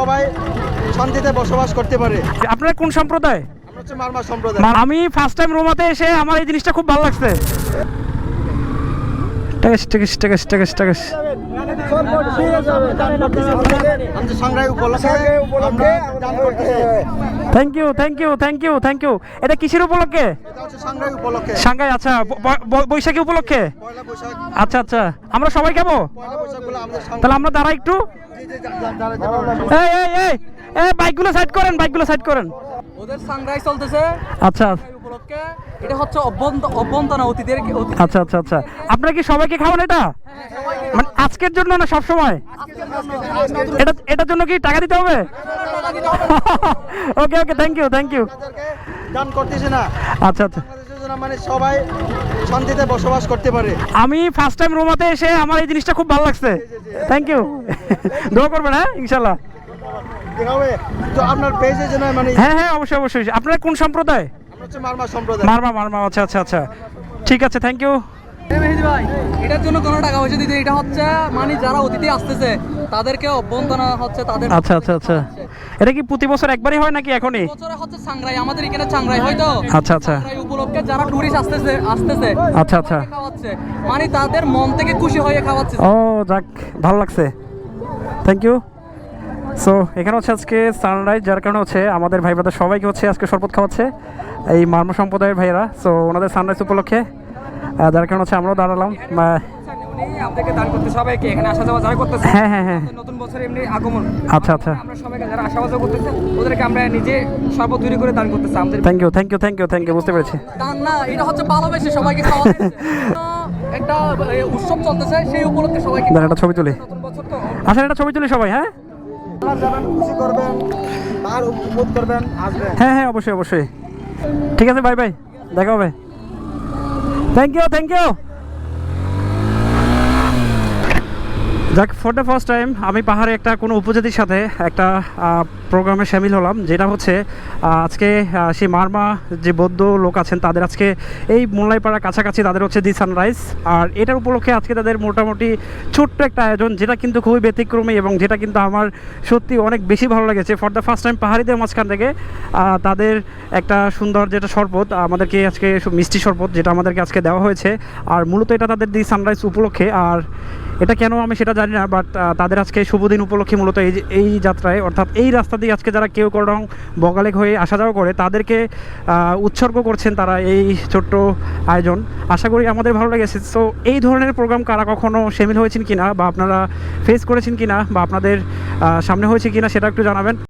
সবাই শান্তিতে বসবাস করতে পারে। আপনারা কোন সম্প্রদায়? আমরা হচ্ছে মারমা সম্প্রদায়। আমি ফার্স্ট টাইম রোমাতে এসে আমার এই জিনিসটা খুব ভালো লাগছে। Thank you. এটা কিসের উপলক্ষে? সাংঘাই। আচ্ছা, বৈশাখী উপলক্ষে। আচ্ছা আচ্ছা, আমরা সবাই খাবো তাহলে। আমরা দাঁড়া একটু, বাইকগুলো সাইড করেন। ওদের সাংগ্রাই চলতেছে। আচ্ছা উপলক্ষে এটা হচ্ছে অভ্যন্তনা অতিথিদের। আচ্ছা। আপনারা কি সবাইকে খাওয়ান এটা? মানে আজকের জন্য না সব সময়? এটার জন্য কি টাকা দিতে হবে? ওকে, থ্যাংক ইউ। দান করতেছে না। আচ্ছা। মানে সবাই শান্তিতে বসবাস করতে পারে। আমি ফার্স্ট টাইম রোমাতে এসে আমার এই জিনিসটা খুব ভালো লাগছে। Thank you. দোয়া করবেন, হ্যাঁ ইনশাল্লাহ। আপনার পেজে যে মানে হ্যাঁ অবশ্যই। আপনারা কোন সম্প্রদায়? আমরা হচ্ছে মারমা সম্প্রদায়। মারমা। আচ্ছা, ঠিক আছে, থ্যাংক ইউ। এটার জন্য কোনো টাকা পয়সা দিতে, এটা হচ্ছে মানে যারা অতিথি আসতেছে তাদেরকে অভ্যন্তনা হচ্ছে তাদের। আচ্ছা। এটা কি প্রতি বছর একবারই হয় নাকি এখনই? বছরে হচ্ছে সাংগ্রাই, আমাদের এখানে সাংগ্রাই হয় তো। আচ্ছা। সাংগ্রাই উপলক্ষে যারা টুরিস্ট আসতেছে আচ্ছা। খাওয়াচ্ছে, মানে তাদের মন থেকে খুশি হয়ে খাওয়াচ্ছে। ও যাক, ভালো লাগছে, থ্যাংক ইউ। সো এখানে হচ্ছে আজকে সানরাইজ, যার কারণে হচ্ছে আমাদের ভাই ব্রাদার সবাইকে হচ্ছে আজকে শরবত খাওয়াচ্ছে এই মারমা সম্প্রদায়ের ভাইয়েরা। সো ওনাদের সানরাইজ উপলক্ষে যার কারণে হচ্ছে আমরাও দাঁড়ালাম। আমাদেরকে দান করতে সবাইকে এখানে আসা যাওয়া যারা করতেছে। হ্যাঁ। নতুন বছর এমনি আগমন। আচ্ছা। আমরা সবাইকে যারা আসা যাওয়া করতেছে ওদেরকে আমরা নিজে শরবত তৈরি করে দান করতেছি আমাদের। থ্যাংক ইউ, বুঝতে পেরেছি। দান না, এটা হচ্ছে ভালোবেসে সবাইকে খাওয়া। একটা উৎসব চলতেছে, সেই উপলক্ষে সবাইকে একটা ছবি তুলি। নতুন বছর তো। আসলে একটা ছবি তুলি সবাই। হ্যাঁ খুশি করবেন আর উপভোগ করবেন, আসবেন। হ্যাঁ অবশ্যই। ঠিক আছে, বাই, দেখা হবে। Thank you. যাক, ফর দ্য ফার্স্ট টাইম আমি পাহাড়ে একটা কোনো উপজাতির সাথে একটা প্রোগ্রামে সামিল হলাম, যেটা হচ্ছে আজকে সেই মারমা যে বৌদ্ধ লোক আছেন তাদের আজকে এই মোল্লাইপাড়ার কাছাকাছি তাদের হচ্ছে দি সানরাইজ। আর এটার উপলক্ষে আজকে তাদের মোটামুটি ছোট্ট একটা আয়োজন, যেটা কিন্তু খুবই ব্যতিক্রমী এবং যেটা কিন্তু আমার সত্যি অনেক বেশি ভালো লেগেছে। ফর দ্য ফার্স্ট টাইম পাহাড়িদের মাঝখান থেকে তাদের একটা সুন্দর যেটা শরবত আমাদেরকে আজকে মিষ্টি শরবত, যেটা আমাদেরকে আজকে দেওয়া হয়েছে। আর মূলত এটা তাদের দি সানরাইজ উপলক্ষে। আর এটা কেন আমি সেটা জানি না, বাট তাদের আজকে শুভ দিন উপলক্ষে মূলত এই যাত্রায়, অর্থাৎ এই রাস্তা দিয়ে আজকে যারা কেউ করং বগালেক হয়ে আসা যাওয়া করে তাদেরকে উৎসর্গ করছেন তারা এই ছোট্ট আয়োজন। আশা করি আমাদের ভালো লেগেছে। সো এই ধরনের প্রোগ্রাম কারা কখনো সামিল হয়েছেন কিনা, বা আপনারা ফেস করেছেন কিনা, বা আপনাদের সামনে হয়েছে কিনা সেটা একটু জানাবেন।